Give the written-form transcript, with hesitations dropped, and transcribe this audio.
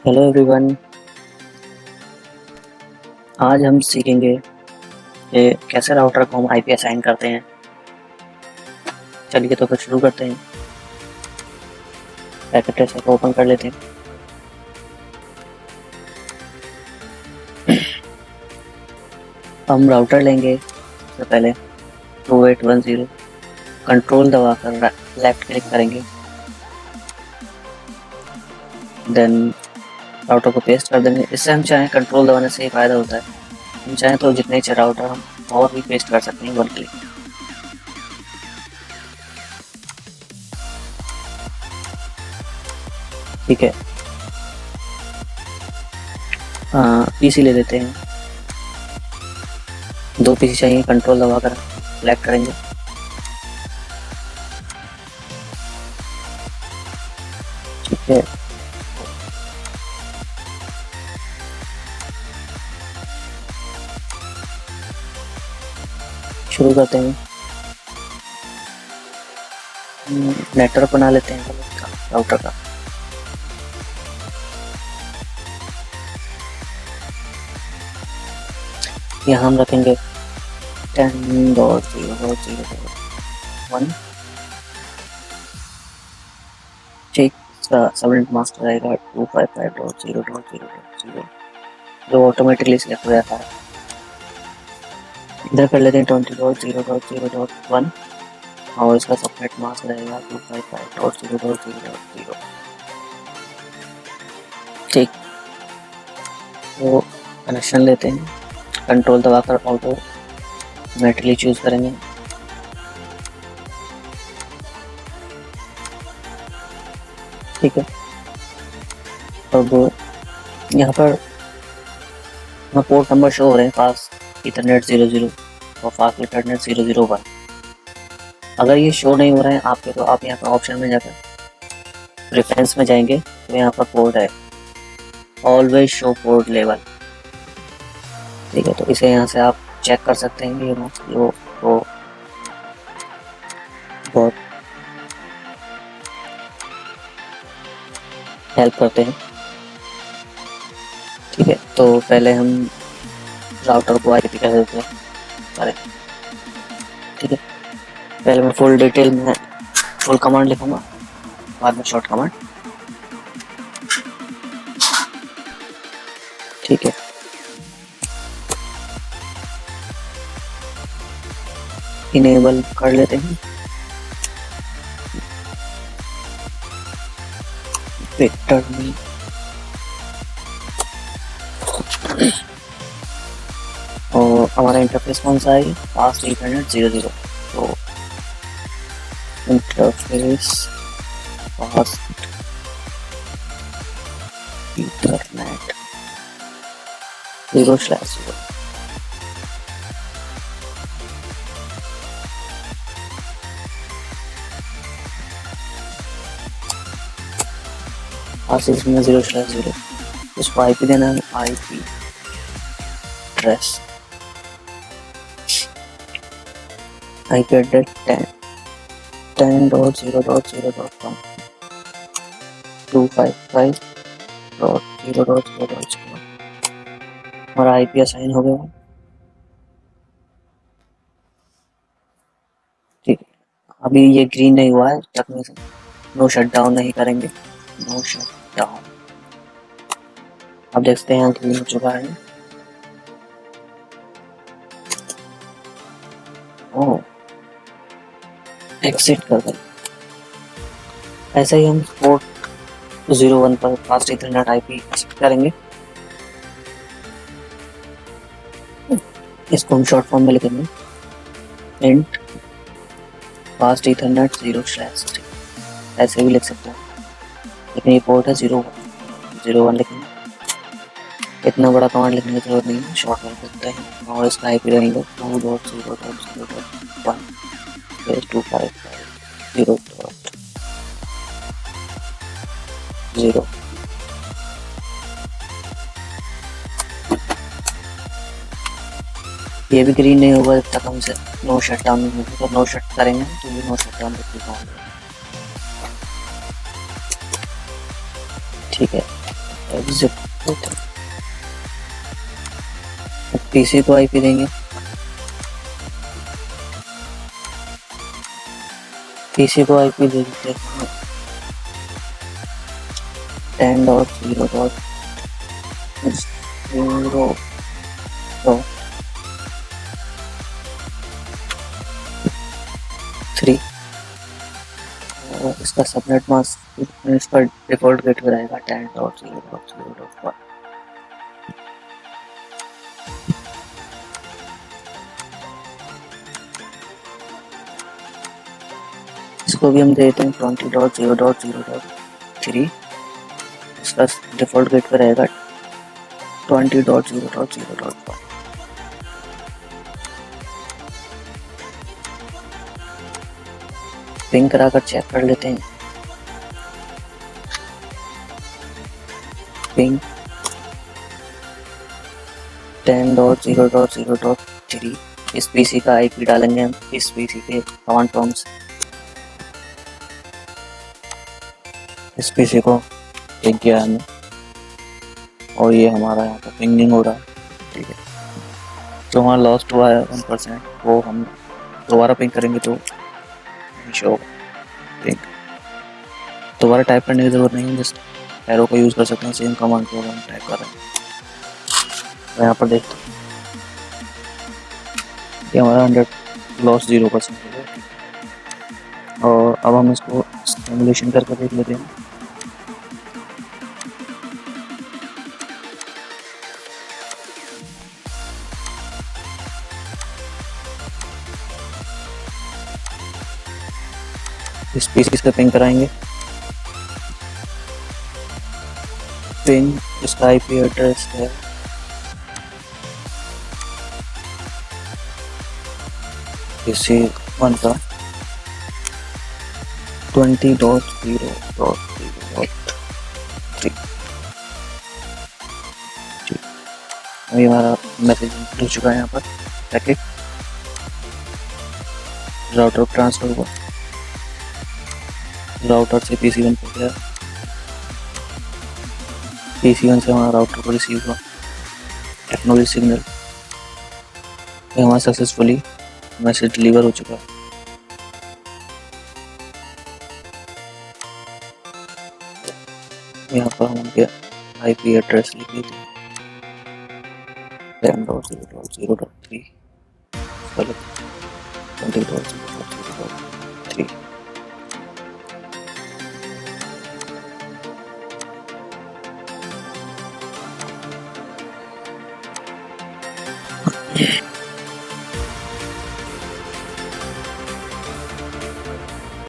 Hello everyone. आज हम सीखेंगे कि कैसे राउटर को हम आईपी असाइन करते हैं। चलिए तो फिर शुरू करते हैं। पैकेट ट्रेसर को ओपन कर लेते हैं। हम राउटर लेंगे। सबसे पहले 2810 कंट्रोल दबाकर लेफ्ट क्लिक करेंगे। देन राउटर को पेस्ट कर देंगे। इससे हम चाहें कंट्रोल दबाने से ही फायदा होता है। हम चाहें तो जितने ही राउटर हम और भी पेस्ट कर सकते हैं 1 क्लिक। ठीक है। पीसी ले लेते हैं। 2 पीसी चाहिए। कंट्रोल दबाकर सेलेक्ट करेंगे। ठीक है। शुरू करते हैं। नेटवर्क बना लेते हैं राउटर का। यहाँ हम रखेंगे 10.0.0.1। ठीक। इसका सबनेट मास्क रहेगा 255.0.0.0 जो ऑटोमेटिकली सिलेक्ट हो जाता है। इधर कर लेते हैं 20.0.0.1 और इसका सबनेट मास्क रहेगा 255.0.0.0। ठीक। तो कनेक्शन लेते हैं। कंट्रोल दबाकर ऑटोमेटिकली चूज करेंगे। ठीक है। अब यहाँ पर पोर्ट नंबर शो हो रहे हैं फास्ट इथरनेट 00 और फास्ट इथरनेट 001। अगर ये शो नहीं हो रहे हैं आपके तो आप यहाँ पर ऑप्शन में जाकर प्रेफरेंस में जाएंगे तो यहाँ पर पोर्ट है ऑलवेज शो पोर्ट लेवल। ठीक है। तो इसे यहाँ से आप चेक कर सकते हैं। ये तो बहुत हेल्प करते हैं। ठीक है। तो पहले हम राउटर को आईपी कर देते हैं। अरे ठीक है। पहले मैं फुल डिटेल में फुल कमांड लिखूंगा, बाद में शॉर्ट कमांड। ठीक है। इनेबल कर लेते हैं। वेक्टर में और हमारा इंटरफेस कौन सा है? Fast Ethernet 00। तो इंटरफेस फास्ट इथरनेट 0/0। इसमें 0/0 इसको आईपी देना है। IP address address 10.0.0.1 255.0.0.0। हमारा आईपी असाइन हो गया। ठीक है। अभी ये ग्रीन नहीं हुआ है तक में से नो शटडाउन नहीं करेंगे। No shutdown. अब देखते हैं ग्रीन हो चुका है। ओह, एक्सिट कर दें। ऐसे ही हम पोर्ट 01 पर फास्ट इथरनेट आईपी एक्सिट करेंगे। इसको हम शॉर्ट फॉर्म में लिखेंगे इंट फास्ट इथरनेट 0/0। ऐसे भी लिख सकते हैं लेकिन ये पोर्ट है 01 लिखेंगे। इतना बड़ा कमांड लिखने की जरूरत नहीं है, शॉर्ट में लिख सकते हैं। और इसका आईपी रहेंगे 2.0.0.1 255.0.0। ये भी ग्रीन नहीं होगा जब तक हमसे नो शटडाउन नहीं होगा। तो नो शट करेंगे तो ये नो शटडाउन लिखेगा। ठीक है। एग्जिट देते हैं। पीसी को आईपी देंगे, पीसी को आईपी दे देते हैं 10.0.0.3। इसका सबनेट मास्क इसका डिफॉल्ट गेट रहेगा 10.0.0.1। इसको भी हम देते हैं 20.0.0.3। इसका डिफॉल्ट गेट पे रहेगा 20.0.0.1। पिंग कराकर चेक कर लेते हैं। पिंग 10.0.0.3। इस पीसी का आईपी डालेंगे हम इस पीसी के कमांड प्रॉम्प्ट। इस पीसी को पिंग किया हमने और ये हमारा यहाँ पर पिंगिंग हो रहा है। ठीक है, जो हमारा लॉस्ट हुआ है 1%, वो हम दोबारा पिंग करेंगे तो शो होगा। पिंग दोबारा टाइप करने की जरूरत नहीं है, जस्ट एरो को यूज़ कर सकते हैं। सेम कमांड को हम टाइप कर रहे हैं। तो यहाँ पर देखते हैं कि हमारा 100 लॉस 0% हो गया। और अब हम इसको सिमुलेशन करके देख लेते हैं। इस पीसी का पिंग कराएंगे। पिंग इसका आईपी एड्रेस है पीसी 1 का 20.0.0.3। अभी हमारा मैसेज हो चुका है यहाँ पर। पैकेट राउटर ट्रांसफर हुआ, राउटर से PC1 पे गया, PC1 से हमारा राउटर को रिसीव हुआ एक्नॉलेज सिग्नल। हमारा सक्सेसफुली मैसेज डिलीवर हो चुका है। यहाँ पर हम उनके आईपी एड्रेस लिख देते हैं 10.0.0.3 20.0.0.3।